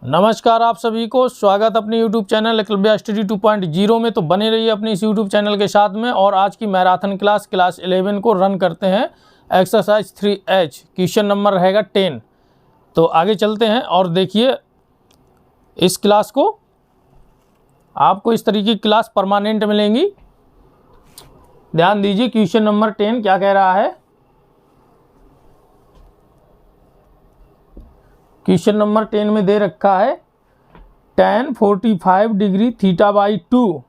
नमस्कार आप सभी को स्वागत अपने YouTube चैनल एकलव्य स्टडी 2.0 में। तो बने रहिए अपने इस YouTube चैनल के साथ में। और आज की मैराथन क्लास 11 को रन करते हैं। एक्सरसाइज 3H क्वेश्चन नंबर रहेगा 10। तो आगे चलते हैं और देखिए इस क्लास को। आपको इस तरीके की क्लास परमानेंट मिलेंगी। ध्यान दीजिए क्वेश्चन नंबर 10 क्या कह रहा है। क्वेश्चन नंबर 10 में दे रखा है tan 45 degree theta by 2,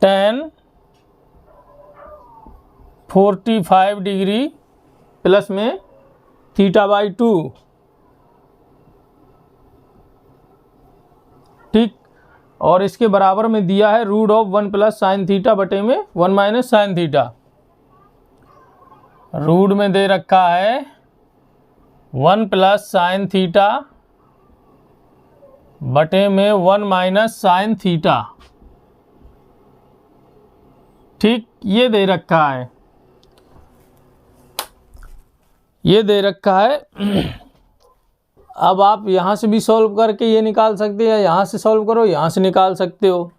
tan 45 degree plus में थीटा बाई 2, ठीक। और इसके बराबर में दिया है root of 1 plus sine theta बटे में 1 माइनस साइन थीटा। रूट में दे रखा है 1 प्लस साइन थीटा बटे में 1 माइनस साइन थीटा, ठीक। ये दे रखा है, ये दे रखा है। अब आप यहाँ से भी सॉल्व करके ये निकाल सकते हैं, यहाँ से सॉल्व करो, यहाँ से निकाल सकते हो।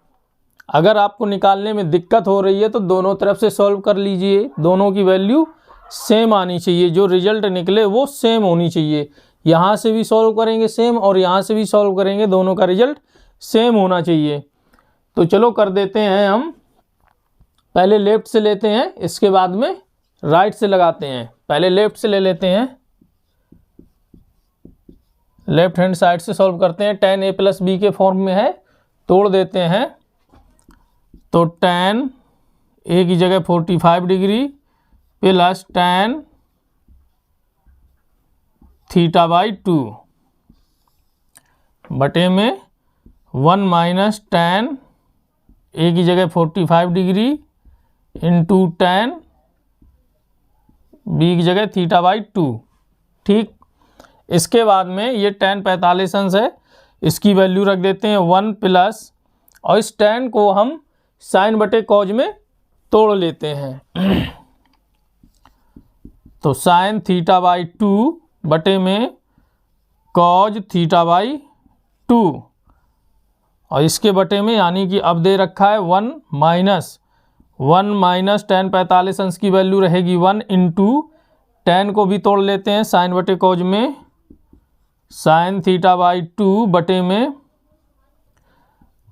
अगर आपको निकालने में दिक्कत हो रही है तो दोनों तरफ से सॉल्व कर लीजिए। दोनों की वैल्यू सेम आनी चाहिए, जो रिजल्ट निकले वो सेम होनी चाहिए। यहाँ से भी सॉल्व करेंगे सेम और यहाँ से भी सॉल्व करेंगे, दोनों का रिजल्ट सेम होना चाहिए। तो चलो कर देते हैं हम। पहले लेफ्ट से लेते हैं, इसके बाद में राइट से लगाते हैं। पहले लेफ्ट से ले लेते हैं, लेफ्ट हैंड साइड से सॉल्व करते हैं। tan a प्लस बी के फॉर्म में है, तोड़ देते हैं। तो tan a की जगह 45 degree plus tan theta by 2 बटे में 1 माइनस tan a की जगह 45 डिग्री इंटू tan b की जगह थीटा बाई 2, ठीक। इसके बाद में ये tan 45 अंश है, इसकी वैल्यू रख देते हैं 1 प्लस, और इस tan को हम साइन बटे कॉज में तोड़ लेते हैं। तो साइन थीटा बाई 2 बटे में कॉज थीटा बाई 2, और इसके बटे में यानी कि अब दे रखा है 1 माइनस tan 45 अंश की वैल्यू रहेगी 1 इंटू tan को भी तोड़ लेते हैं साइन बटे कॉज में, साइन थीटा बाई 2 बटे में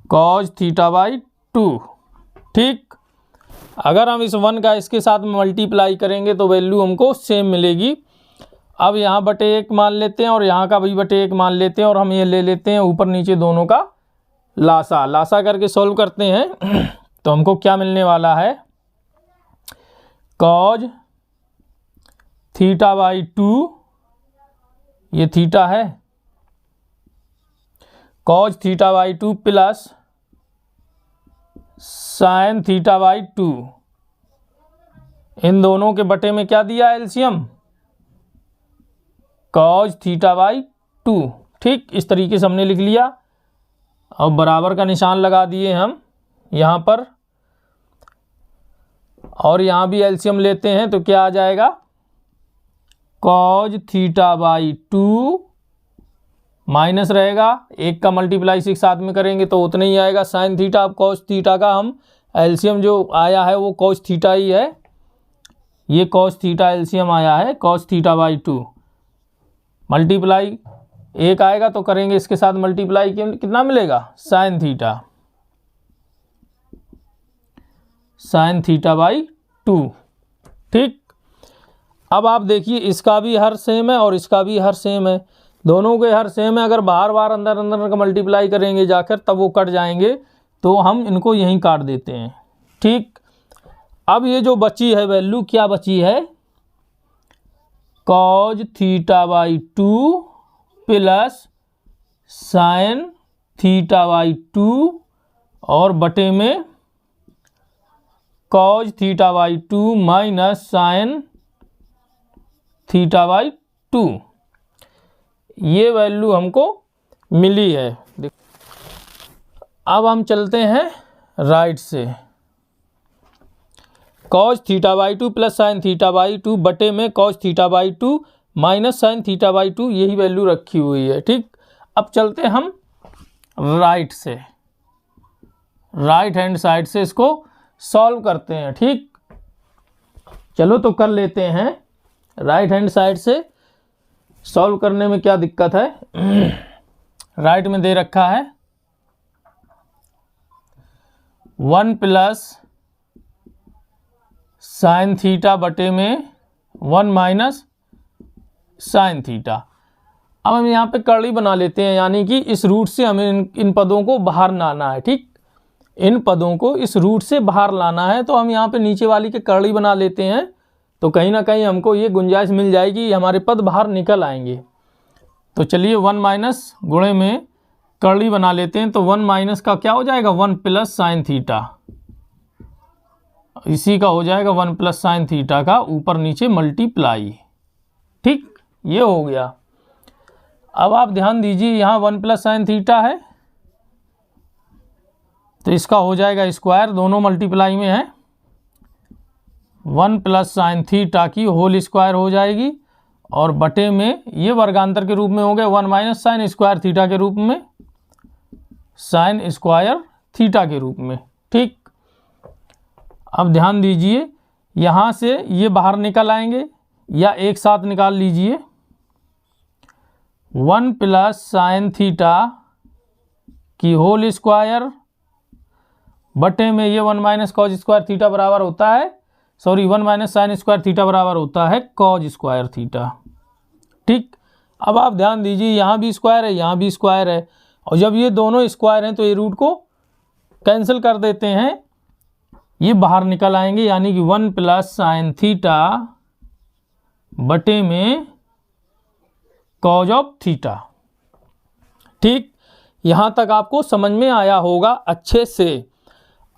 कॉज थीटा बाई 2, ठीक। अगर हम इस 1 का इसके साथ मल्टीप्लाई करेंगे तो वैल्यू हमको सेम मिलेगी। अब यहाँ बटे 1 मान लेते हैं और यहाँ का भी बटे 1 मान लेते हैं, और हम ये ले लेते हैं ऊपर नीचे दोनों का लासा करके सॉल्व करते हैं। तो हमको क्या मिलने वाला है, कॉज थीटा बाई 2, ये थीटा है, cos theta by 2 plus sine theta by 2। इन दोनों के बटे में क्या दिया है एलसीएम, कॉज थीटा बाई 2, ठीक। इस तरीके से हमने लिख लिया। अब बराबर का निशान लगा दिए हम यहाँ पर, और यहाँ भी एलसीएम लेते हैं तो क्या आ जाएगा, कॉज थीटा बाई 2 माइनस रहेगा 1 का मल्टीप्लाई 6 साथ में करेंगे तो उतना ही आएगा साइन थीटा। अब कॉस थीटा का हम एलसीएम जो आया है वो कॉस थीटा ही है, ये कॉस थीटा एलसीएम आया है कॉस थीटा बाई 2, मल्टीप्लाई 1 आएगा तो करेंगे इसके साथ मल्टीप्लाई, कितना मिलेगा साइन थीटा बाई 2, ठीक। अब आप देखिए इसका भी हर सेम है और इसका भी हर सेम है, दोनों के हर सेम है। अगर बार बार अंदर का मल्टीप्लाई करेंगे जाकर तब वो कट जाएंगे, तो हम इनको यहीं काट देते हैं, ठीक। अब ये जो बची है वैल्यू, क्या बची है, cos theta by 2 plus sine theta by 2 और बटे में cos theta by 2 minus sine theta by 2, ये वैल्यू हमको मिली है। अब हम चलते हैं राइट से। Cos theta by 2 plus sine theta by 2 बटे में cos theta by 2 minus sine theta by 2 यही वैल्यू रखी हुई है। ठीक, अब चलते हैं हम राइट से, राइट हैंड साइड से इसको सॉल्व करते हैं। ठीक, चलो तो कर लेते हैं। राइट हैंड साइड से सॉल्व करने में क्या दिक्कत है। राइट में दे रखा है 1 प्लस साइन थीटा बटे में 1 माइनस साइन थीटा। अब हम यहाँ पे कर्ली बना लेते हैं, यानी कि इस रूट से हमें इन पदों को बाहर लाना है। ठीक, इन पदों को इस रूट से बाहर लाना है, तो हम यहाँ पे नीचे वाली के कर्ली बना लेते हैं, तो कहीं ना कहीं हमको ये गुंजाइश मिल जाएगी, हमारे पद बाहर निकल आएंगे। तो चलिए 1 माइनस गुणे में कर्ली बना लेते हैं, तो 1 माइनस का क्या हो जाएगा 1 प्लस साइन थीटा, इसी का हो जाएगा 1 प्लस साइन थीटा का ऊपर नीचे मल्टीप्लाई। ठीक, ये हो गया। अब आप ध्यान दीजिए यहाँ 1 प्लस साइन थीटा है, तो इसका हो जाएगा स्क्वायर, दोनों मल्टीप्लाई में है, 1 प्लस साइन थीटा की होल स्क्वायर हो जाएगी, और बटे में ये वर्गांतर के रूप में हो गया 1 माइनस साइन स्क्वायर थीटा के रूप में, साइन स्क्वायर थीटा के रूप में। ठीक, अब ध्यान दीजिए यहाँ से ये बाहर निकल आएंगे, या एक साथ निकाल लीजिए, 1 प्लस साइन थीटा की होल स्क्वायर बटे में ये 1 माइनस कॉज स्क्वायर थीटा बराबर होता है, 1 माइनस साइन स्क्वायर थीटा बराबर होता है कॉज स्क्वायर थीटा। ठीक, अब आप ध्यान दीजिए यहाँ भी स्क्वायर है, यहाँ भी स्क्वायर है, और जब ये दोनों स्क्वायर हैं तो ये रूट को कैंसिल कर देते हैं, ये बाहर निकल आएंगे, यानी कि 1 प्लस साइन थीटा बटे में कॉज ऑफ थीटा। ठीक, यहाँ तक आपको समझ में आया होगा अच्छे से।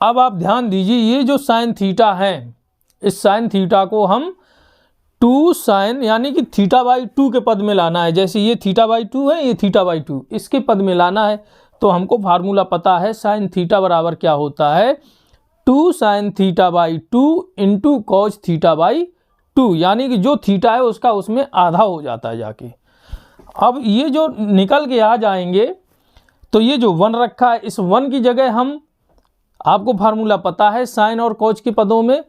अब आप ध्यान दीजिए ये जो साइन थीटा है, इस साइन थीटा को हम 2 साइन यानी कि थीटा बाई 2 के पद में लाना है। जैसे ये थीटा बाई 2 है, ये थीटा बाई 2, इसके पद में लाना है। तो हमको फार्मूला पता है, साइन थीटा बराबर क्या होता है 2 sine theta by 2 into cos theta by 2, यानी कि जो थीटा है उसका उसमें आधा हो जाता है जाके। अब ये जो निकल के आ जाएंगे, तो ये जो 1 रखा है, इस 1 की जगह हम, आपको फार्मूला पता है साइन और कॉज के पदों में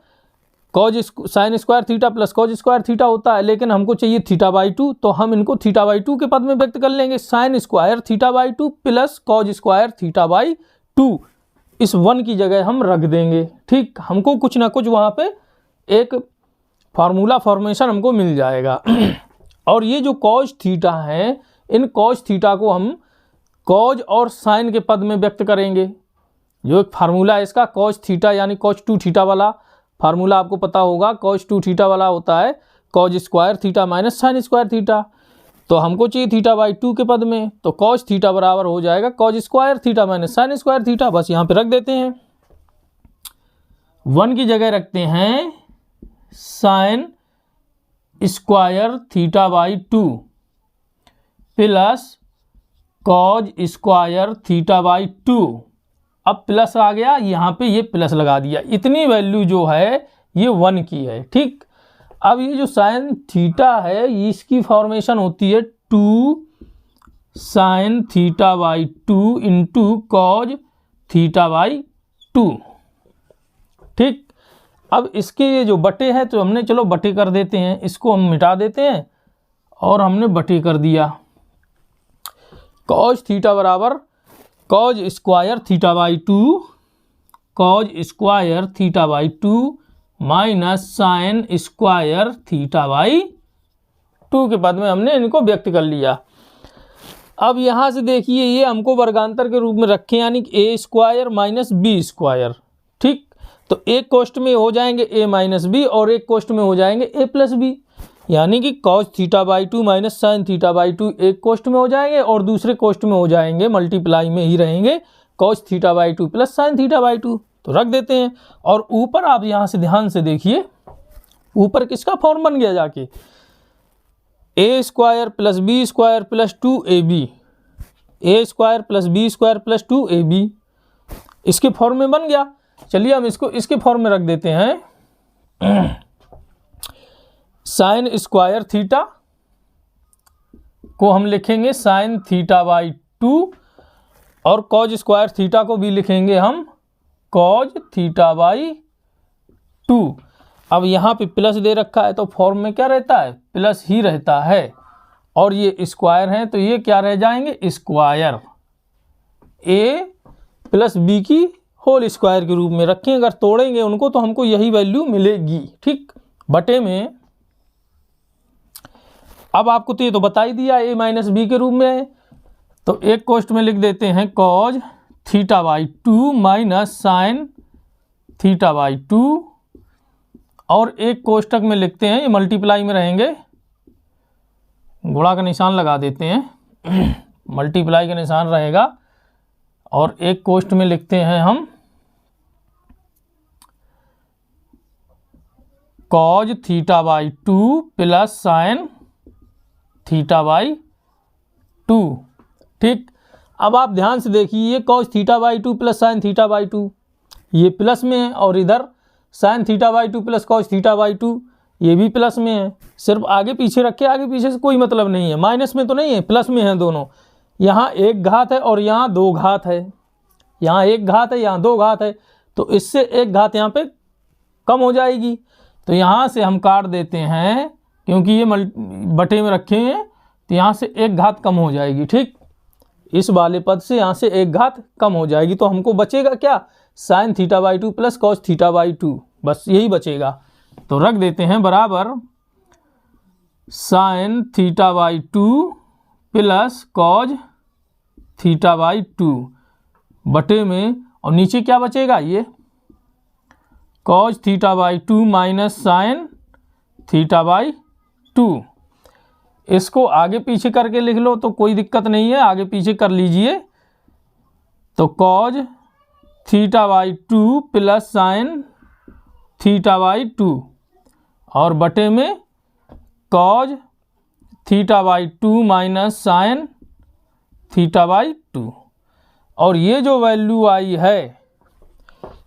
cause sine square theta plus cos square theta होता है, लेकिन हमको चाहिए थीटा बाई 2, तो हम इनको थीटा बाई 2 के पद में व्यक्त कर लेंगे, sine square theta by 2 plus cos square theta by 2, इस 1 की जगह हम रख देंगे। ठीक, हमको कुछ ना कुछ वहाँ पे एक फार्मूला फॉर्मेशन हमको मिल जाएगा। और ये जो कॉज थीटा है, इन कॉज थीटा को हम कॉज और साइन के पद में व्यक्त करेंगे। जो एक फार्मूला है इसका कॉज थीटा यानी कॉज 2 थीटा वाला फार्मूला आपको पता होगा, कॉज 2 थीटा वाला होता है cause square theta minus sine square theta. तो हमको चाहिए थीटा बाई 2 के पद में, तो कॉज थीटा बराबर हो जाएगा cause square theta minus sine square theta. बस यहाँ पे रख देते हैं, 1 की जगह रखते हैं sine square theta by 2 plus cos square theta by 2। अब प्लस आ गया, यहाँ पे ये प्लस लगा दिया, इतनी वैल्यू जो है ये 1 की है। ठीक, अब ये जो साइन थीटा है इसकी फॉर्मेशन होती है 2 sine theta by 2 into cos theta by 2। ठीक, अब इसके ये जो बटे है, तो हमने चलो बटे कर देते हैं, इसको हम मिटा देते हैं और हमने बटे कर दिया। कॉज थीटा बराबर cause square theta by 2 cause square theta by 2 minus sine square theta by 2 के पद में हमने इनको व्यक्त कर लिया। अब यहाँ से देखिए ये हमको वर्गांतर के रूप में रखे, यानी कि ए स्क्वायर माइनस बी स्क्वायर। ठीक, तो एक कोष्ठ में हो जाएंगे ए माइनस बी और एक कोष्ठ में हो जाएंगे ए प्लस बी, यानी कि cos theta by 2 minus sine theta by 2 एक कोष्ठ में हो जाएंगे और दूसरे कोष्ठ में हो जाएंगे, मल्टीप्लाई में ही रहेंगे, cos theta by 2 plus sine theta by 2। तो रख देते हैं। और ऊपर आप यहाँ से ध्यान से देखिए, ऊपर किसका फॉर्म बन गया जाके, a square plus B square plus 2ab, a square plus B square plus 2ab, इसके फॉर्म में बन गया। चलिए हम इसको इसके फॉर्म में रख देते हैं, साइन स्क्वायर थीटा को हम लिखेंगे साइन थीटा बाई 2 और कॉज स्क्वायर थीटा को भी लिखेंगे हम कॉज थीटा बाई 2। अब यहाँ पे प्लस दे रखा है तो फॉर्म में क्या रहता है, प्लस ही रहता है, और ये स्क्वायर है तो ये क्या रह जाएंगे, स्क्वायर ए प्लस बी की होल स्क्वायर के रूप में रखें। अगर तोड़ेंगे उनको तो हमको यही वैल्यू मिलेगी, ठीक, बटे में। अब आपको तो ये तो बता ही दिया ए माइनस बी के रूप में है, तो एक कोष्ट में लिख देते हैं cos theta by 2 minus sine theta by 2, और एक कोष्टक में लिखते हैं, ये मल्टीप्लाई में रहेंगे, गुणा का निशान लगा देते हैं मल्टीप्लाई का निशान रहेगा, और एक कोष्ट में लिखते हैं हम cos theta by 2 plus sine theta by 2, ठीक। अब आप ध्यान से देखिए, ये cos theta by 2 plus sine theta by 2 ये प्लस में है, और इधर sine theta by 2 plus cos theta by 2 ये भी प्लस में है। सिर्फ आगे पीछे रखे, आगे पीछे से कोई मतलब नहीं है, माइनस में तो नहीं है, प्लस में है दोनों। यहाँ एक घात है और यहाँ दो घात है, यहाँ एक घात है यहाँ दो घात है, तो इससे एक घात यहाँ पे कम हो जाएगी, तो यहाँ से हम काट देते हैं, क्योंकि ये बटे में रखे हैं तो यहाँ से एक घात कम हो जाएगी, ठीक। इस वाले पद से यहाँ से एक घात कम हो जाएगी, तो हमको बचेगा क्या, sine theta by 2 plus cos theta by 2, बस यही बचेगा। तो रख देते हैं बराबर sine theta by 2 plus cos theta by 2 बटे में, और नीचे क्या बचेगा, ये cos theta by 2 minus sine theta by 2। इसको आगे पीछे करके लिख लो तो कोई दिक्कत नहीं है, आगे पीछे कर लीजिए। तो cos theta by 2 plus sine theta by 2 और बटे में cos theta by 2 minus sine theta by 2, और ये जो वैल्यू आई है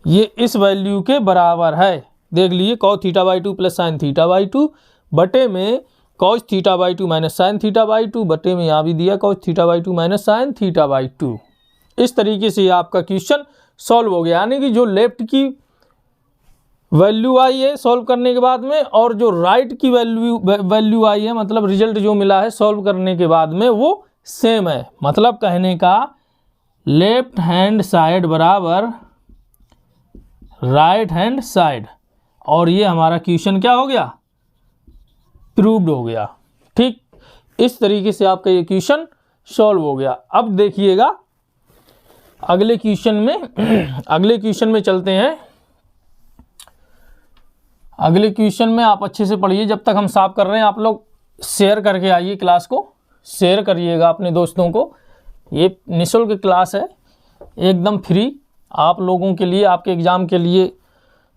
ये इस वैल्यू के बराबर है, देख लीजिए, cos theta by 2 plus sine theta by 2 बटे में cos theta by 2 minus sine theta by 2 बटे में यहाँ भी दिया cos theta by 2 minus sine theta by 2। इस तरीके से आपका क्वेश्चन सॉल्व हो गया, यानी कि जो लेफ्ट की वैल्यू आई है सॉल्व करने के बाद में, और जो राइट की वैल्यू आई है, मतलब रिजल्ट जो मिला है सॉल्व करने के बाद में, वो सेम है। मतलब कहने का लेफ्ट हैंड साइड बराबर राइट हैंड साइड, और ये हमारा क्वेश्चन क्या हो गया, प्रूव्ड हो गया, ठीक। इस तरीके से आपका ये क्वेश्चन सॉल्व हो गया। अब देखिएगा अगले क्वेश्चन में अगले क्वेश्चन में चलते हैं। अगले क्वेश्चन में आप अच्छे से पढ़िए, जब तक हम साफ कर रहे हैं आप लोग शेयर करके आइए, क्लास को शेयर करिएगा अपने दोस्तों को। ये निःशुल्क क्लास है, एकदम फ्री, आप लोगों के लिए, आपके एग्ज़ाम के लिए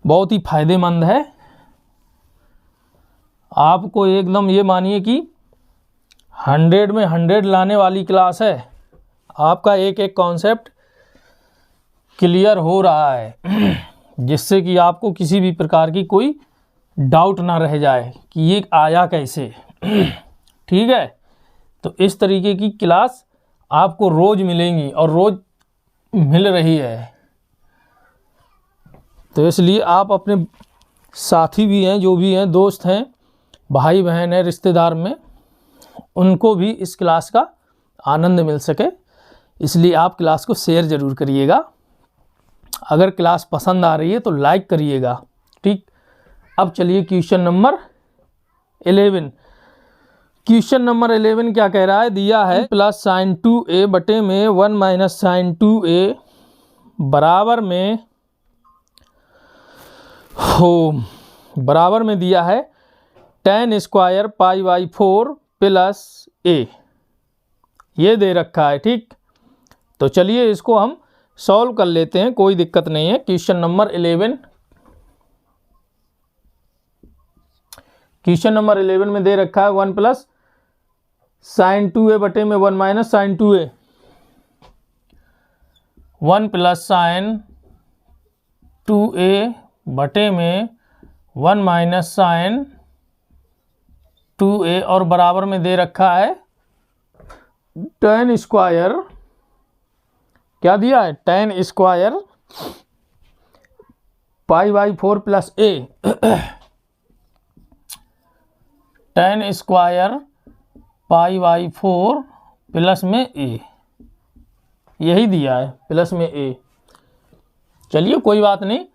बहुत ही फायदेमंद है। आपको एकदम ये मानिए कि 100 में 100 लाने वाली क्लास है। आपका एक एक कॉन्सेप्ट क्लियर हो रहा है जिससे कि आपको किसी भी प्रकार की कोई डाउट ना रह जाए कि ये आया कैसे ठीक है। तो इस तरीके की क्लास आपको रोज़ मिलेंगी और रोज़ मिल रही है, तो इसलिए आप अपने साथी भी हैं, जो भी हैं, दोस्त हैं, भाई बहन हैं, रिश्तेदार में, उनको भी इस क्लास का आनंद मिल सके, इसलिए आप क्लास को शेयर ज़रूर करिएगा। अगर क्लास पसंद आ रही है तो लाइक करिएगा, ठीक। अब चलिए क्वेश्चन नंबर 11। क्वेश्चन नंबर 11 क्या कह रहा है, दिया है प्लस साइन 2a बटे में 1 माइनस साइन 2a बराबर में बराबर में दिया है tan square pi by 4 plus a, ये दे रखा है, ठीक। तो चलिए इसको हम सॉल्व कर लेते हैं, कोई दिक्कत नहीं है। क्वेश्चन नंबर 11, क्वेश्चन नंबर 11 में दे रखा है 1 प्लस साइन 2a बटे में 1 minus sign 2a, 1 plus sine 2a बटे में 1 माइनस साइन 2a और बराबर में दे रखा है tan स्क्वायर क्या दिया है, tan square pi by 4 plus A, tan square pi by 4 plus में ए, यही दिया है प्लस में ए। चलिए कोई बात नहीं,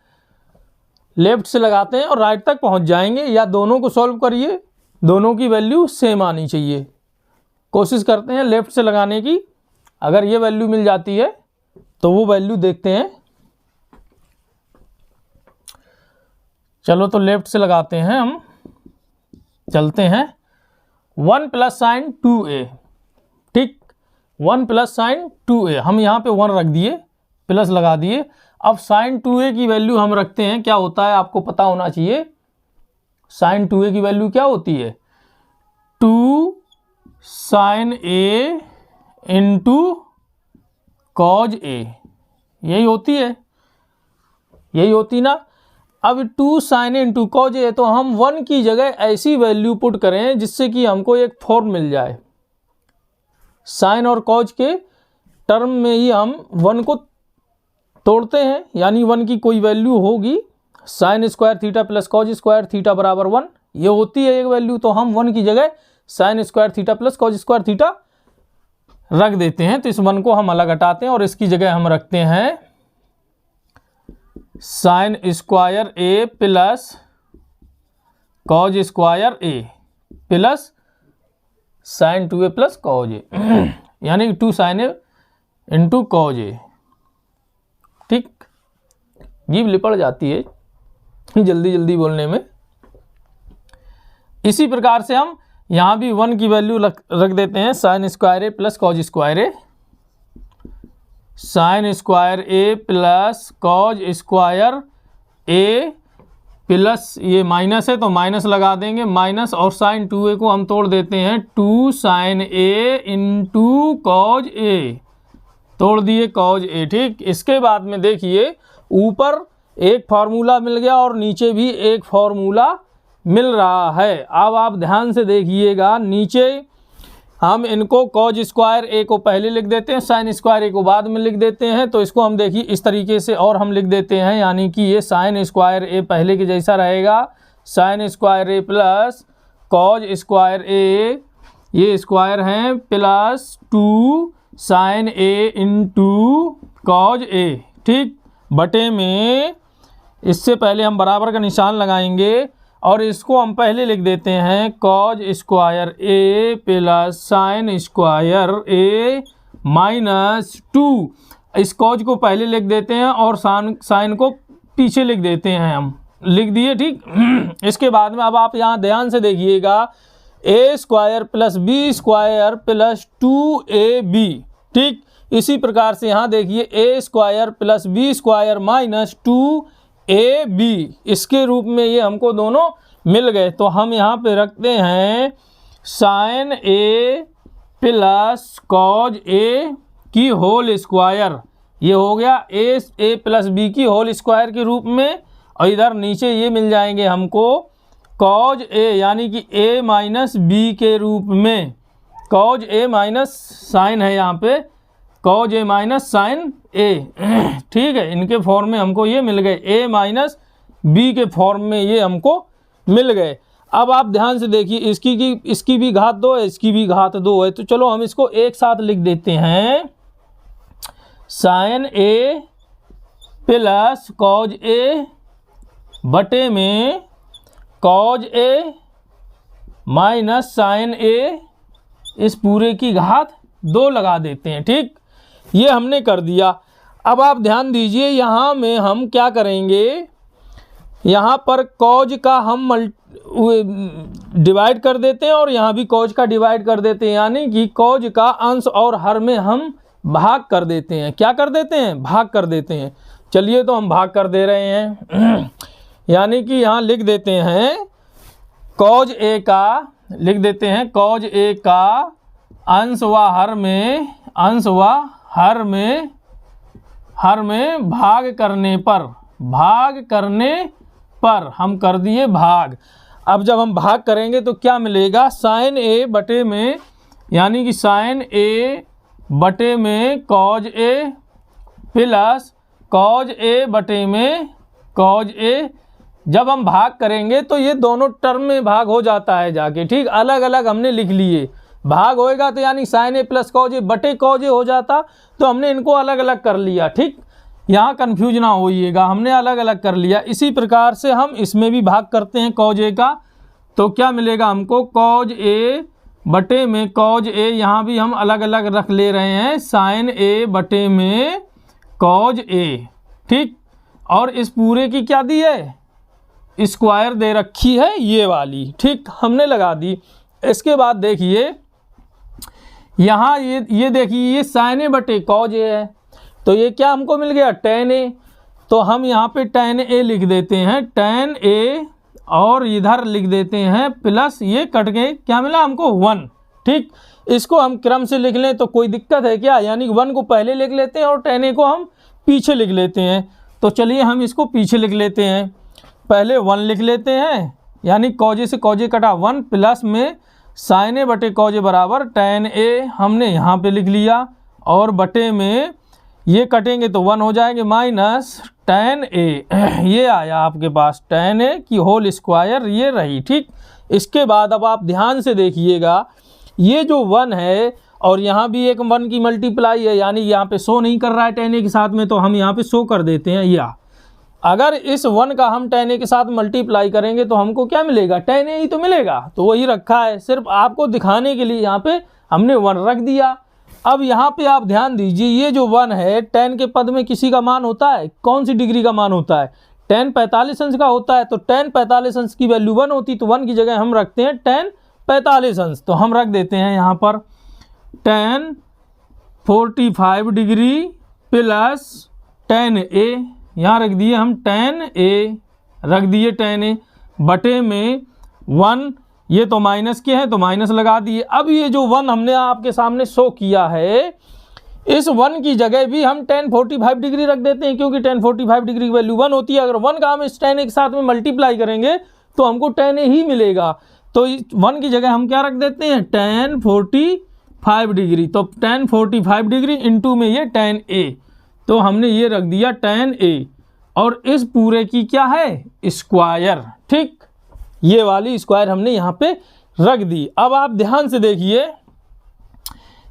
लेफ्ट से लगाते हैं और राइट तक पहुंच जाएंगे, या दोनों को सॉल्व करिए, दोनों की वैल्यू सेम आनी चाहिए। कोशिश करते हैं लेफ्ट से लगाने की, अगर ये वैल्यू मिल जाती है तो वो वैल्यू देखते हैं। चलो तो लेफ्ट से लगाते हैं हम, चलते हैं। 1 प्लस साइन 2a, ठीक, 1 प्लस साइन 2a, हम यहाँ पे 1 रख दिए, प्लस लगा दिए। अब साइन 2a की वैल्यू हम रखते हैं, क्या होता है आपको पता होना चाहिए। साइन 2a की वैल्यू क्या होती है, 2 sine a into cos a, यही होती है, यही होती ना। अब 2 sine a into cos a, तो हम 1 की जगह ऐसी वैल्यू पुट करें जिससे कि हमको एक फॉर्म मिल जाए। साइन और कॉज के टर्म में ही हम 1 को तोड़ते हैं, यानी 1 की कोई वैल्यू होगी, sine square theta plus cos square theta बराबर 1, ये होती है एक वैल्यू। तो हम 1 की जगह sine square theta plus cos square theta रख देते हैं। तो इस 1 को हम अलग हटाते हैं और इसकी जगह हम रखते हैं sine square a plus cos square a plus sine 2a plus cos a, यानी 2 sine a into cos a, ठीक। जीभ लिपट जाती है जल्दी जल्दी बोलने में। इसी प्रकार से हम यहाँ भी 1 की वैल्यू रख देते हैं, sine square a plus cos square A, sign square a plus cos square a plus, ये माइनस है तो माइनस लगा देंगे, माइनस, और साइन 2a को हम तोड़ देते हैं, 2 साइन ए इंटू कॉज ए, तोड़ दिए कॉज ए, ठीक। इसके बाद में देखिए ऊपर एक फार्मूला मिल गया और नीचे भी एक फार्मूला मिल रहा है। अब आप ध्यान से देखिएगा, नीचे हम इनको कॉज स्क्वायर ए को पहले लिख देते हैं, साइन स्क्वायर ए को बाद में लिख देते हैं। तो इसको हम देखिए इस तरीके से और हम लिख देते हैं, यानी कि ये साइन स्क्वायर ए पहले के जैसा रहेगा, sign square a plus cos square ए, ये स्क्वायर हैं, plus 2 sine a into cos a, ठीक, बटे में, इससे पहले हम बराबर का निशान लगाएंगे और इसको हम पहले लिख देते हैं cause square a plus sign square A minus 2, इस कॉज को पहले लिख देते हैं और साइन को पीछे लिख देते हैं, हम लिख दिए, ठीक। इसके बाद में अब आप यहाँ ध्यान से देखिएगा, a square plus B square plus 2ab, ठीक। इसी प्रकार से यहाँ देखिए a square plus B square minus 2ab, इसके रूप में ये हमको दोनों मिल गए। तो हम यहाँ पे रखते हैं साइन ए प्लस कॉज ए की होल स्क्वायर, ये हो गया ए प्लस बी की होल स्क्वायर के रूप में, और इधर नीचे ये मिल जाएंगे हमको कॉज ए, यानी कि ए माइनस बी के रूप में, कॉज ए माइनस साइन है यहाँ पे, कॉज ए माइनस साइन ए, ठीक है। इनके फॉर्म में हमको ये मिल गए, ए माइनस बी के फॉर्म में ये हमको मिल गए। अब आप ध्यान से देखिए, इसकी भी घात 2 है, इसकी भी घात 2 है, तो चलो हम इसको एक साथ लिख देते हैं, साइन ए प्लस कॉज ए बटे में कॉज ए माइनस साइन ए, इस पूरे की घात 2 लगा देते हैं, ठीक। ये हमने कर दिया। अब आप ध्यान दीजिए, यहाँ में हम क्या करेंगे, यहाँ पर कॉज का हम डिवाइड कर देते हैं और यहाँ भी कॉज का डिवाइड कर देते हैं, यानी कि कॉज का अंश और हर में हम भाग कर देते हैं। क्या कर देते हैं, भाग कर देते हैं। चलिए तो हम भाग कर दे रहे हैं, यानी कि यहाँ लिख देते हैं कॉज ए का, लिख देते हैं कॉज ए का अंश व हर में, अंश व हर में भाग करने पर हम कर दिए भाग। अब जब हम भाग करेंगे तो क्या मिलेगा, साइन ए बटे में यानी कि साइन ए बटे में कॉज ए प्लस कॉज ए बटे में कॉज ए। जब हम भाग करेंगे तो ये दोनों टर्म में भाग हो जाता है जाके, ठीक। अलग अलग हमने लिख लिए, भाग होएगा तो यानी साइन ए प्लस कॉज ए बटे कॉज ए हो जाता, तो हमने इनको अलग अलग कर लिया, ठीक। यहाँ कन्फ्यूज ना होइएगा, हमने अलग अलग कर लिया। इसी प्रकार से हम इसमें भी भाग करते हैं कॉज ए का, तो क्या मिलेगा हमको, कॉज ए बटे में कॉज ए। यहाँ भी हम अलग अलग रख ले रहे हैं, साइन ए बटे में कॉज ए, ठीक। और इस पूरे की क्या दी है, स्क्वायर दे रखी है ये वाली, ठीक, हमने लगा दी। इसके बाद देखिए यहाँ ये देखिए, ये साइन ए बटे कॉज ए है, तो ये क्या हमको मिल गया, टेन ए। तो हम यहाँ पे टेन ए लिख देते हैं, टेन ए, और इधर लिख देते हैं प्लस, ये कट के क्या मिला हमको, 1, ठीक। इसको हम क्रम से लिख लें तो कोई दिक्कत है क्या, यानी 1 को पहले लिख लेते हैं और टेन ए को हम पीछे लिख लेते हैं। तो चलिए हम इसको पीछे लिख लेते हैं, पहले 1 लिख लेते हैं, यानी कॉजे से कॉजे कटा 1, प्लस में साइन ए बटे कॉजे बराबर टेन ए हमने यहाँ पे लिख लिया, और बटे में ये कटेंगे तो 1 हो जाएंगे, माइनस टेन ए, ये आया आपके पास टेन ए की होल स्क्वायर, ये रही, ठीक। इसके बाद अब आप ध्यान से देखिएगा, ये जो 1 है और यहाँ भी एक 1 की मल्टीप्लाई है, यानी यहाँ पे शो नहीं कर रहा है टेन ए के साथ में, तो हम यहाँ पे शो कर देते हैं। या अगर इस 1 का हम टेन ए के साथ मल्टीप्लाई करेंगे तो हमको क्या मिलेगा, टेन ए ही तो मिलेगा, तो वही रखा है, सिर्फ आपको दिखाने के लिए यहाँ पे हमने 1 रख दिया। अब यहाँ पे आप ध्यान दीजिए, ये जो 1 है टेन के पद में किसी का मान होता है, कौन सी डिग्री का मान होता है, टेन 45 अंश का होता है। तो टेन 45 अंश की वैल्यू 1 होती, तो 1 की जगह हम रखते हैं टेन 45 अंश, तो हम रख देते हैं यहाँ पर टेन 45 डिग्री प्लस टेन ए, यहाँ रख दिए हम टेन ए, रख दिए टेन ए, बटे में 1, ये तो माइनस के हैं तो माइनस लगा दिए। अब ये जो 1 हमने आपके सामने शो किया है, इस 1 की जगह भी हम टेन 45 डिग्री रख देते हैं, क्योंकि टेन 45 डिग्री की वैल्यू 1 होती है। अगर 1 का हम इस टेन ए के साथ में मल्टीप्लाई करेंगे तो हमको टेन ए ही मिलेगा, तो 1 की जगह हम क्या रख देते हैं, टेन 45 डिग्री, तो टेन 45 डिग्री इंटू में ये टेन ए, तो हमने ये रख दिया टेन ए, और इस पूरे की क्या है, स्क्वायर, ठीक। ये वाली स्क्वायर हमने यहाँ पे रख दी। अब आप ध्यान से देखिए,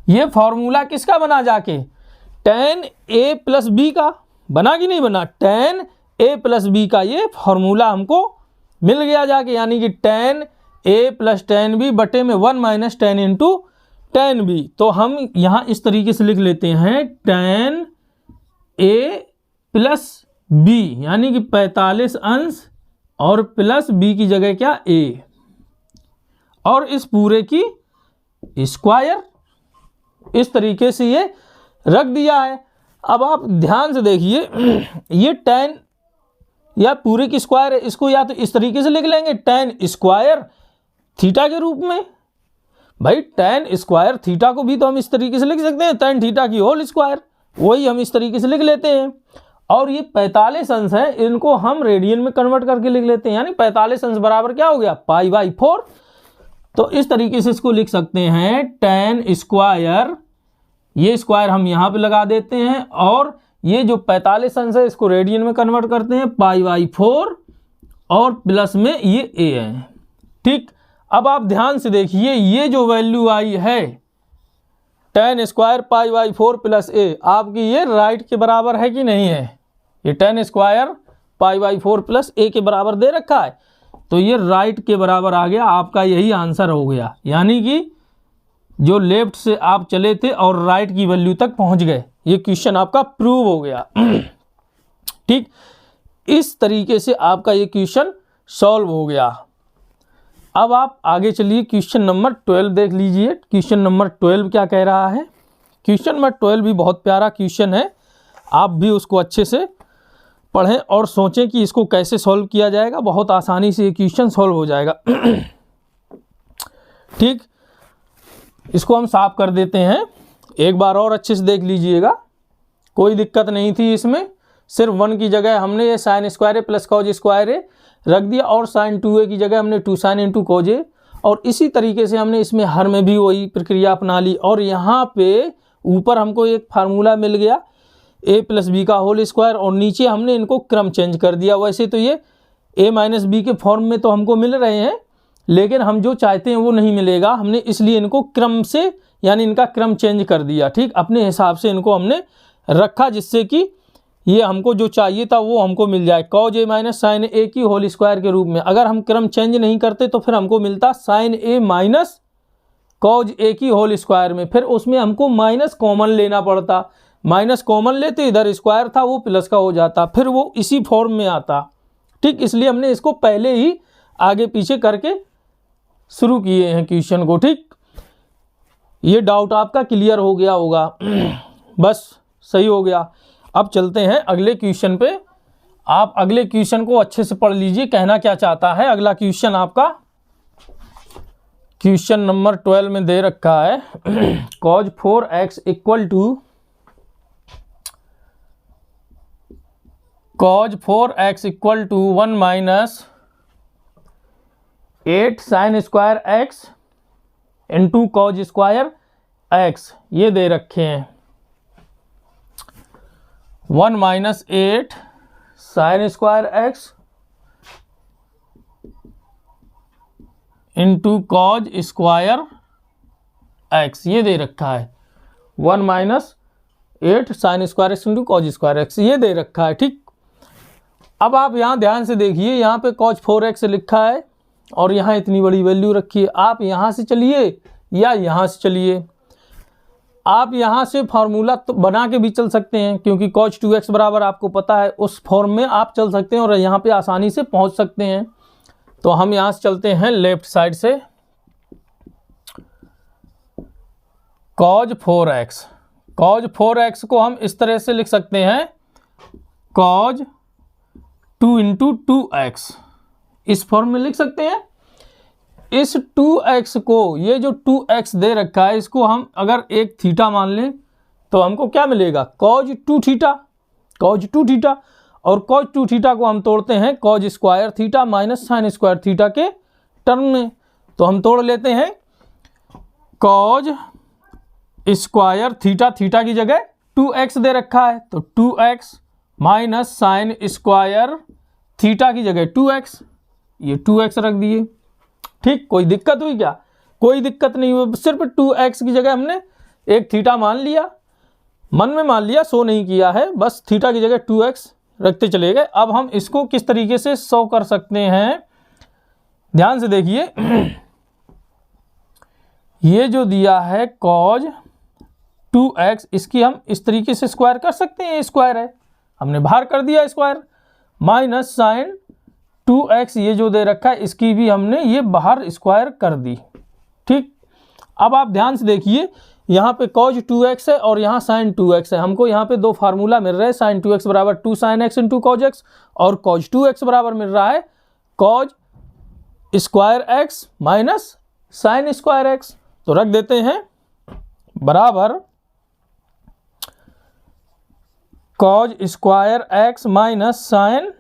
ये फॉर्मूला किसका बना जाके, टेन ए प्लस बी का बना कि नहीं बना, टेन ए प्लस बी का ये फॉर्मूला हमको मिल गया जाके, यानी कि tan A plus tan B बटे में 1 minus tan into tan B. तो हम यहाँ इस तरीके से लिख लेते हैं, टेन ए प्लस बी, यानी कि 45 अंश, और प्लस बी की जगह क्या, ए, और इस पूरे की स्क्वायर, इस तरीके से ये रख दिया है। अब आप ध्यान से देखिए, ये टेन या पूरे की स्क्वायर है, इसको या तो इस तरीके से लिख लेंगे, टेन स्क्वायर थीटा के रूप में। भाई टेन स्क्वायर थीटा को भी तो हम इस तरीके से लिख सकते हैं, टेन थीटा की होल स्क्वायर, वही हम इस तरीके से लिख लेते हैं। और ये 45 अंश है, इनको हम रेडियन में कन्वर्ट करके लिख लेते हैं, यानी 45 अंश बराबर क्या हो गया, पाई/4। तो इस तरीके से इसको लिख सकते हैं, टेन स्क्वायर, ये स्क्वायर हम यहाँ पे लगा देते हैं, और ये जो 45 अंश है इसको रेडियन में कन्वर्ट करते हैं, पाई/4, और प्लस में ये ए है, ठीक। अब आप ध्यान से देखिए, ये जो वैल्यू आई है टेन स्क्वायर पाई/4 प्लस ए, आपकी ये राइट के बराबर है कि नहीं है, ये टेन स्क्वायर पाई/4 प्लस ए के बराबर दे रखा है, तो ये राइट के बराबर आ गया, आपका यही आंसर हो गया। यानी कि जो लेफ्ट से आप चले थे और राइट की वैल्यू तक पहुंच गए, ये क्वेश्चन आपका प्रूव हो गया, ठीक। इस तरीके से आपका ये क्वेश्चन सॉल्व हो गया। अब आप आगे चलिए, क्वेश्चन नंबर 12 देख लीजिए। क्वेश्चन नंबर 12 क्या कह रहा है, क्वेश्चन नंबर 12 भी बहुत प्यारा क्वेश्चन है, आप भी उसको अच्छे से पढ़ें और सोचें कि इसको कैसे सॉल्व किया जाएगा। बहुत आसानी से ये क्वेश्चन सॉल्व हो जाएगा, ठीक। इसको हम साफ कर देते हैं, एक बार और अच्छे से देख लीजिएगा, कोई दिक्कत नहीं थी इसमें, सिर्फ 1 की जगह हमने ये sign square a plus cos square ए रख दिया, और साइन 2a की जगह हमने 2 साइन इंटू कॉज ए, और इसी तरीके से हमने इसमें हर में भी वही प्रक्रिया अपना ली। और यहाँ पे ऊपर हमको एक फार्मूला मिल गया a प्लस बी का होल स्क्वायर, और नीचे हमने इनको क्रम चेंज कर दिया। वैसे तो ये a माइनस बी के फॉर्म में तो हमको मिल रहे हैं, लेकिन हम जो चाहते हैं वो नहीं मिलेगा, हमने इसलिए इनको क्रम से यानी इनका क्रम चेंज कर दिया। ठीक, अपने हिसाब से इनको हमने रखा जिससे कि ये हमको जो चाहिए था वो हमको मिल जाए, कॉज ए माइनस साइन ए की होल स्क्वायर के रूप में। अगर हम क्रम चेंज नहीं करते तो फिर हमको मिलता साइन ए माइनस कॉज ए की होल स्क्वायर में, फिर उसमें हमको माइनस कॉमन लेना पड़ता, माइनस कॉमन लेते इधर स्क्वायर था वो प्लस का हो जाता, फिर वो इसी फॉर्म में आता। ठीक, इसलिए हमने इसको पहले ही आगे पीछे करके शुरू किए हैं क्वेश्चन को। ठीक, ये डाउट आपका क्लियर हो गया होगा। बस सही हो गया। अब चलते हैं अगले क्वेश्चन पे। आप अगले क्वेश्चन को अच्छे से पढ़ लीजिए, कहना क्या चाहता है। अगला क्वेश्चन आपका क्वेश्चन नंबर 12 में दे रखा है cos 4x equal to cos 4x equal to 1 minus 8 sine square x into cos square x, ये दे रखे हैं 1 minus 8 sine square x into cos square x, ये दे रखा है 1 minus 8 sine square x into cos square x, ये दे रखा है। ठीक, अब आप यहाँ ध्यान से देखिए, यहाँ पे cos 4x लिखा है और यहाँ इतनी बड़ी वैल्यू रखी है। आप यहाँ से चलिए या यहाँ से चलिए, आप यहाँ से फार्मूला तो बना के भी चल सकते हैं, क्योंकि cos 2x बराबर आपको पता है, उस फॉर्म में आप चल सकते हैं और यहाँ पे आसानी से पहुँच सकते हैं। तो हम यहाँ से चलते हैं लेफ्ट साइड से, cos 4x, cos 4x को हम इस तरह से लिख सकते हैं cos 2 इंटू 2x, इस फॉर्म में लिख सकते हैं। इस 2x को, ये जो 2x दे रखा है, इसको हम अगर एक थीटा मान लें तो हमको क्या मिलेगा, cos 2 थीटा, cos 2 थीटा। और cos 2 थीटा को हम तोड़ते हैं cos square theta minus sine square theta के टर्म में। तो हम तोड़ लेते हैं cos स्क्वायर थीटा, थीटा की जगह 2x दे रखा है तो 2x minus sine square theta की जगह 2x, ये 2x रख दिए। ठीक, कोई दिक्कत हुई क्या? कोई दिक्कत नहीं हुई, सिर्फ 2x की जगह हमने एक थीटा मान लिया, मन में मान लिया, शो नहीं किया है, बस थीटा की जगह 2x रखते चले गए। अब हम इसको किस तरीके से शो कर सकते हैं, ध्यान से देखिए। ये जो दिया है cos 2x, इसकी हम इस तरीके से स्क्वायर कर सकते हैं, स्क्वायर है, हमने बाहर कर दिया स्क्वायर, माइनस साइन 2x ये जो दे रखा है इसकी भी हमने ये बाहर स्क्वायर कर दी। ठीक, अब आप ध्यान से देखिए, यहाँ पे cos 2x है और यहाँ sin 2x है। हमको यहाँ पे दो फार्मूला मिल रहे हैं, sin 2x बराबर 2 sin x into cos x, और cos 2x बराबर मिल रहा है cos square x minus sin square x। तो रख देते हैं बराबर cos square x minus sin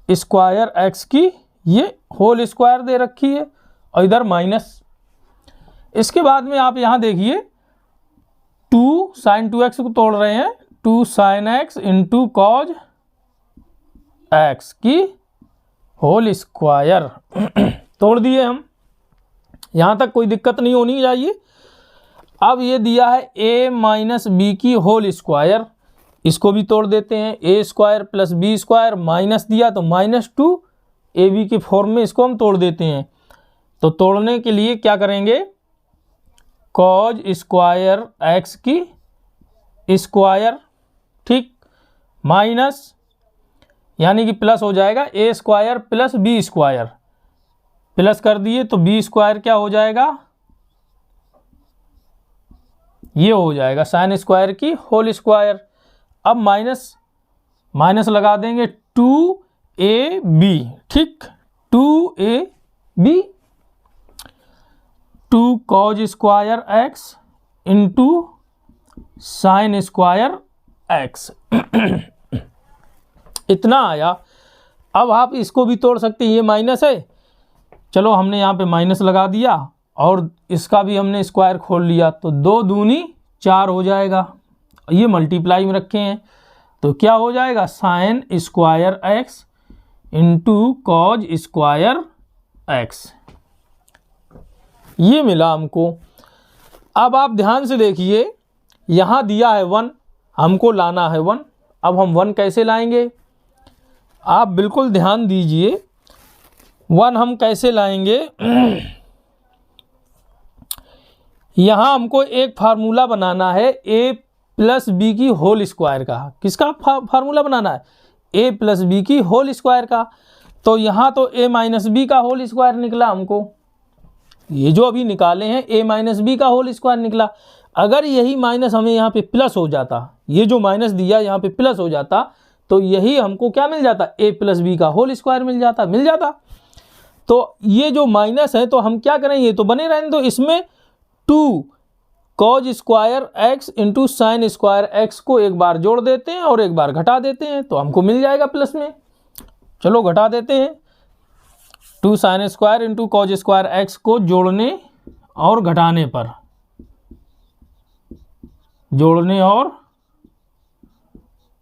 square x की ये होल स्क्वायर दे रखी है और इधर माइनस। इसके बाद में आप यहाँ देखिए 2 sin 2x को तोड़ रहे हैं, 2 sin x into cause x की होल स्क्वायर तोड़ दिए हम, यहाँ तक कोई दिक्कत नहीं होनी चाहिए। अब ये दिया है a माइनस बी की होल स्क्वायर, इसको भी तोड़ देते हैं, a square plus B square, minus दिया तो माइनस 2 ए बी के फॉर्म में इसको हम तोड़ देते हैं। तो तोड़ने के लिए क्या करेंगे, कॉज स्क्वायर x की स्क्वायर, ठीक, माइनस यानी कि प्लस हो जाएगा a square plus B square, plus कर दिए तो बी स्क्वायर क्या हो जाएगा, ये हो जाएगा साइन स्क्वायर की होल स्क्वायर। अब माइनस माइनस लगा देंगे 2ab, ठीक, 2ab 2 cause square x into sine square x इतना आया। अब आप इसको भी तोड़ सकते हैं, ये माइनस है, चलो हमने यहाँ पे माइनस लगा दिया और इसका भी हमने स्क्वायर खोल लिया, तो 2 दूनी 4 हो जाएगा। ये मल्टीप्लाई में रखे हैं तो क्या हो जाएगा, sign square x into cos square x, ये मिला हमको। अब आप ध्यान से देखिए, यहाँ दिया है 1, हमको लाना है 1। अब हम 1 कैसे लाएंगे, आप बिल्कुल ध्यान दीजिए। 1 हम कैसे लाएंगे, यहाँ हमको एक फार्मूला बनाना है a प्लस बी की होल स्क्वायर का। किसका फार्मूला बनाना है, a प्लस बी की होल स्क्वायर का। तो यहाँ तो a माइनस बी का होल स्क्वायर निकला हमको, ये जो अभी निकाले हैं a माइनस बी का होल स्क्वायर निकला। अगर यही माइनस हमें यहाँ पे प्लस हो जाता, ये जो माइनस दिया यहाँ पे प्लस हो जाता, तो यही हमको क्या मिल जाता, a प्लस बी का होल स्क्वायर मिल जाता। तो ये जो माइनस है तो हम क्या करें, ये तो बने रहने दो, इसमें 2 cause square x into sine square x को एक बार जोड़ देते हैं और एक बार घटा देते हैं, तो हमको मिल जाएगा प्लस में। चलो घटा देते हैं, 2 sine square into cos square x को जोड़ने और घटाने पर, जोड़ने और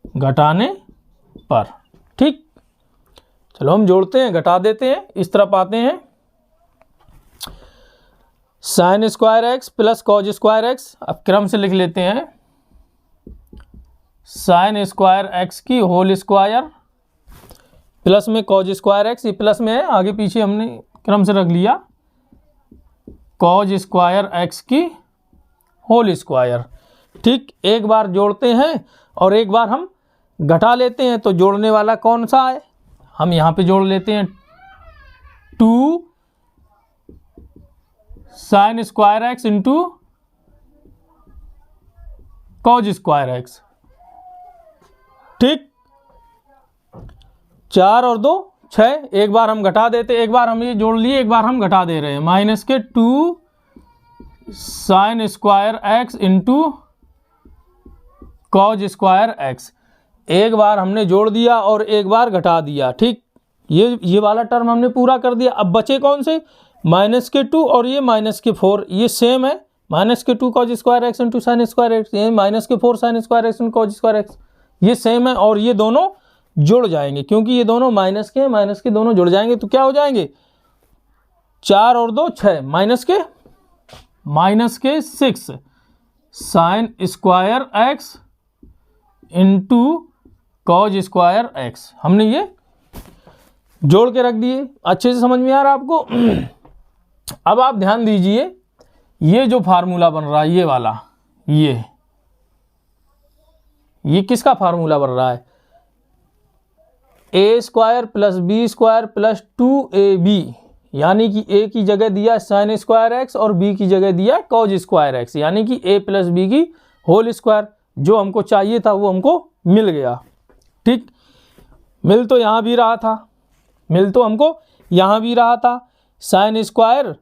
घटाने पर, ठीक। चलो हम जोड़ते हैं, घटा देते हैं, इस तरफ आते हैं। Sine square x plus cos square x, अब क्रम से लिख लेते हैं, साइन स्क्वायर एक्स की होल स्क्वायर प्लस में कॉज स्क्वायर एक्स, ये प्लस में है, आगे पीछे हमने क्रम से रख लिया, कॉज स्क्वायर एक्स की होल स्क्वायर, ठीक। एक बार जोड़ते हैं और एक बार हम घटा लेते हैं, तो जोड़ने वाला कौन सा है, हम यहाँ पे जोड़ लेते हैं 2 sign square x into cos square x, ठीक। 4 और 2 6, एक बार हम घटा देते, एक बार हम ये जोड़ लिए, एक बार हम घटा दे रहे हैं, माइनस के 2 sign square x into cos square x, एक बार हमने जोड़ दिया और एक बार घटा दिया, ठीक। ये वाला टर्म हमने पूरा कर दिया। अब बचे कौन से, माइनस के 2 और ये माइनस के 4, ये सेम है, माइनस के 2 cause square x into sine square x, ये माइनस के 4 sign square x into cos square x, ये सेम है। और ये दोनों जुड़ जाएंगे, क्योंकि ये दोनों माइनस के दोनों जुड़ जाएंगे, तो क्या हो जाएंगे, 4 और 2 6, माइनस के 6 sign square x into cos square x, हमने ये जोड़ के रख दिए। अच्छे से समझ में आ रहा है आपको। अब आप ध्यान दीजिए, ये जो फार्मूला बन रहा है, ये वाला, ये किसका फार्मूला बन रहा है, a square plus B square plus 2ab, यानी कि a की जगह दिया साइन स्क्वायर एक्स और b की जगह दिया कॉज स्क्वायर एक्स, यानी कि a प्लस बी की होल स्क्वायर। जो हमको चाहिए था वो हमको मिल गया, ठीक। मिल तो यहाँ भी रहा था, साइन स्क्वायर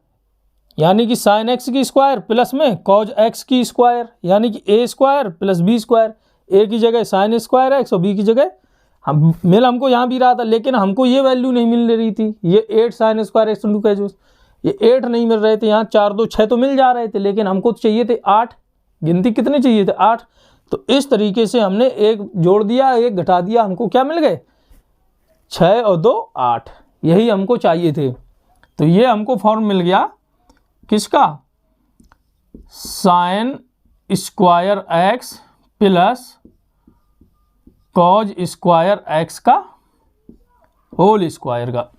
यानी कि साइन एक्स की स्क्वायर प्लस में कॉज एक्स की स्क्वायर, यानी कि a square plus B square, a की जगह साइन स्क्वायर एक्स और b की जगह मिल हमको यहाँ भी रहा था, लेकिन हमको ये वैल्यू नहीं मिल रही थी, ये 8 sine square x into cause, ये 8 नहीं मिल रहे थे। यहाँ 4 2 6 तो मिल जा रहे थे, लेकिन हमको चाहिए थे 8, गिनती कितने चाहिए थे, 8। तो इस तरीके से हमने एक जोड़ दिया, एक घटा दिया, हमको क्या मिल गए, 6 और 2 8, यही हमको चाहिए थे। तो ये हमको फॉर्म मिल गया किसका, sign square x plus cos square x का होल स्क्वायर का।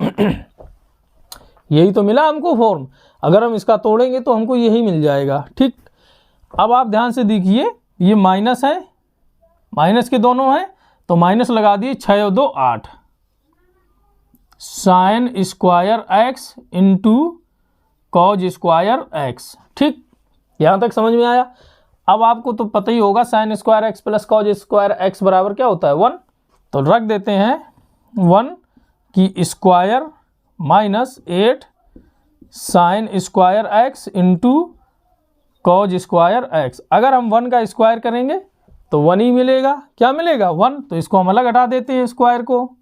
यही तो मिला हमको फॉर्म। अगर हम इसका तोड़ेंगे तो हमको यही मिल जाएगा, ठीक। अब आप ध्यान से देखिए, ये माइनस है, माइनस के दोनों हैं, तो माइनस लगा दिए, 6 और 2 8, sine square x into cos square x, ठीक। यहाँ तक समझ में आया। अब आपको तो पता ही होगा sign square x plus cos square x बराबर क्या होता है, 1। तो रख देते हैं 1 की square minus 8 sine square x into cos square x. अगर हम 1 का स्क्वायर करेंगे तो 1 ही मिलेगा, क्या मिलेगा, 1। तो इसको हम अलग हटा देते हैं स्क्वायर को,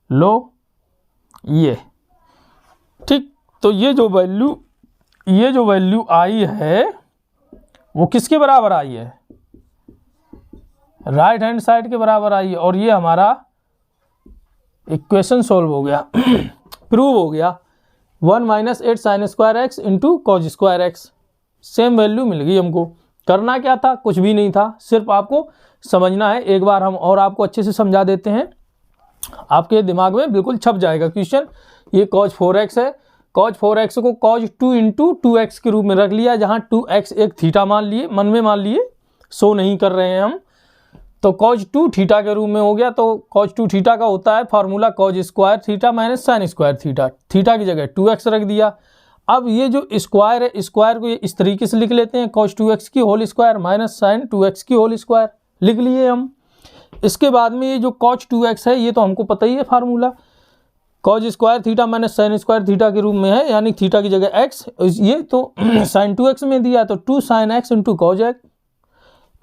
लो ये, ठीक। तो ये जो वैल्यू आई है वो किसके बराबर आई है, राइट हैंड साइड के बराबर आई है। और ये हमारा इक्वेशन सॉल्व हो गया, प्रूव हो गया। 1 - 8 sin square x into cos square x, same value मिल गई हमको। करना क्या था, कुछ भी नहीं था, सिर्फ आपको समझना है। एक बार हम और आपको अच्छे से समझा देते हैं, आपके दिमाग में बिल्कुल छप जाएगा क्वेश्चन। ये cos 4x है, cos 4x को cos 2 इंटू 2x के रूप में रख लिया, जहाँ 2x एक थीटा मान लिए, मन में मान लिए, शो नहीं कर रहे हैं हम। तो cos 2 थीटा के रूप में हो गया। तो cos 2 थीटा का होता है formula cos square theta minus sine square theta, theta की जगह 2x रख दिया। अब ये जो स्क्वायर है, स्क्वायर को ये इस तरीके से लिख लेते हैं, cos 2x की whole square minus sign 2x की होल स्क्वायर लिख लिए हम। इसके बाद में ये जो cos 2x है, ये तो हमको पता ही है formula, cos square theta minus sine square theta के रूप में है, यानी थीटा की जगह x, ये तो साइन 2x में दिया, तो 2 sin x into cos x,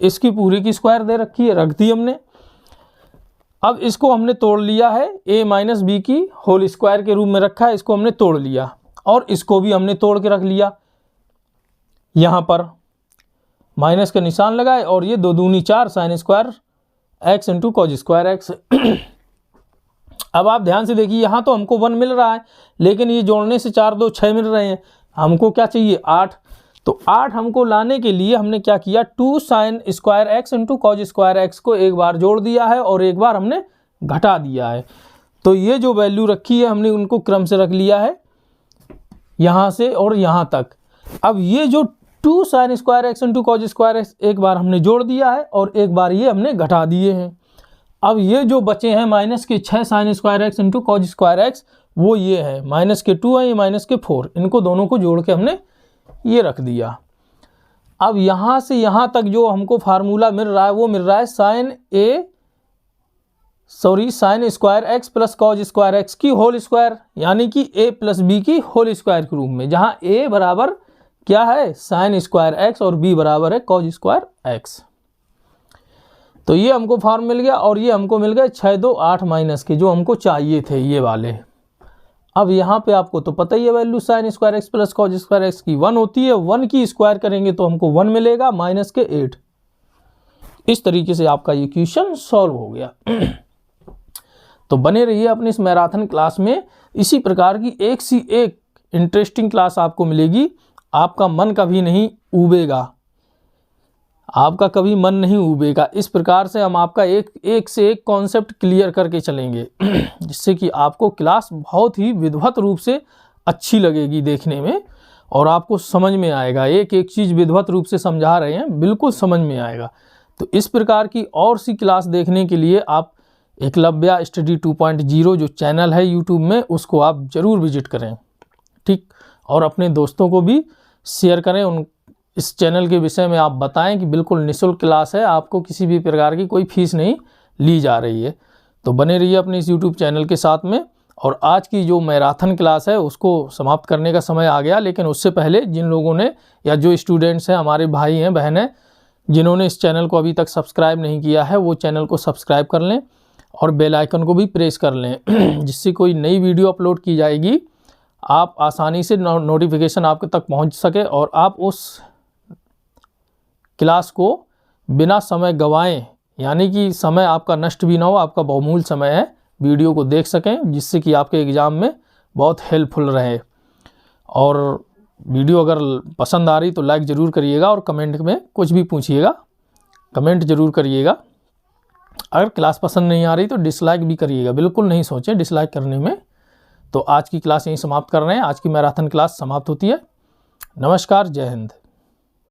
इसकी पूरी की स्क्वायर दे रखी है, रख दी हमने। अब इसको हमने तोड़ लिया है, a माइनस बी की होल स्क्वायर के रूप में रखा है, इसको हमने तोड़ लिया, और इसको भी हमने तोड़ के रख लिया। यहाँ पर माइनस का निशान लगाए, और ये 2 दूनी 4 sign square x into cos square x. अब आप ध्यान से देखिए, यहाँ तो हमको 1 मिल रहा है, लेकिन ये जोड़ने से 4 2 6 मिल रहे हैं, हमको क्या चाहिए 8। तो 8 हमको लाने के लिए हमने क्या किया, 2 sign square x into cos square x को एक बार जोड़ दिया है और एक बार हमने घटा दिया है। तो ये जो वैल्यू रखी है हमने उनको क्रम से रख लिया है, यहाँ से और यहाँ तक। अब ये जो 2 sign square x into cos square x एक बार हमने जोड़ दिया है और एक बार ये हमने घटा दिए हैं। अब ये जो बचे हैं माइनस के 6 sign square x into cos square x, वो ये है, माइनस के 2 है, ये माइनस के 4, इनको दोनों को जोड़ के हमने ये रख दिया। अब यहाँ से यहाँ तक जो हमको फार्मूला मिल रहा है वो मिल रहा है sign square x plus cos square x की होल स्क्वायर, यानी कि a प्लस बी की होल स्क्वायर के रूप में, जहाँ a बराबर क्या है साइन स्क्वायर एक्स और b बराबर है कॉज स्क्वायर एक्स। तो ये हमको फॉर्म मिल गया, और ये हमको मिल गए 6 2 8 माइनस के, जो हमको चाहिए थे ये वाले। अब यहाँ पे आपको तो पता ही है value sign square x plus cos square x की 1 होती है, 1 की स्क्वायर करेंगे तो हमको 1 मिलेगा माइनस के 8। इस तरीके से आपका ये क्वेश्चन सॉल्व हो गया। तो बने रहिए अपनी इस मैराथन क्लास में, इसी प्रकार की एक सी एक इंटरेस्टिंग क्लास आपको मिलेगी। आपका मन कभी नहीं ऊबेगा, आपका कभी मन नहीं ऊबेगा। इस प्रकार से हम आपका एक से एक कॉन्सेप्ट क्लियर करके चलेंगे, जिससे कि आपको क्लास बहुत ही विधिवत रूप से अच्छी लगेगी देखने में, और आपको समझ में आएगा। एक एक चीज़ विधिवत रूप से समझा रहे हैं, बिल्कुल समझ में आएगा। तो इस प्रकार की और सी क्लास देखने के लिए आप एकलव्या स्टडी 2.0 जो चैनल है यूट्यूब में, उसको आप ज़रूर विजिट करें, ठीक। और अपने दोस्तों को भी शेयर करें, इस चैनल के विषय में आप बताएं कि बिल्कुल निःशुल्क क्लास है, आपको किसी भी प्रकार की कोई फीस नहीं ली जा रही है। तो बने रहिए अपने इस यूट्यूब चैनल के साथ में। और आज की जो मैराथन क्लास है उसको समाप्त करने का समय आ गया, लेकिन उससे पहले जिन लोगों ने, या जो स्टूडेंट्स हैं, हमारे भाई हैं, बहन हैं, जिन्होंने इस चैनल को अभी तक सब्सक्राइब नहीं किया है, वो चैनल को सब्सक्राइब कर लें और बेल आइकन को भी प्रेस कर लें, जिससे कोई नई वीडियो अपलोड की जाएगी आप आसानी से नोटिफिकेशन आपके तक पहुंच सके, और आप उस क्लास को बिना समय गंवाएं, यानी कि समय आपका नष्ट भी ना हो, आपका बहुमूल्य समय है, वीडियो को देख सकें, जिससे कि आपके एग्ज़ाम में बहुत हेल्पफुल रहे। और वीडियो अगर पसंद आ रही तो लाइक ज़रूर करिएगा, और कमेंट में कुछ भी पूछिएगा, कमेंट ज़रूर करिएगा। अगर क्लास पसंद नहीं आ रही तो डिसलाइक भी करिएगा, बिल्कुल नहीं सोचें डिसलाइक करने में। तो आज की क्लास यहीं समाप्त कर रहे हैं, आज की मैराथन क्लास समाप्त होती है। नमस्कार, जय हिंद।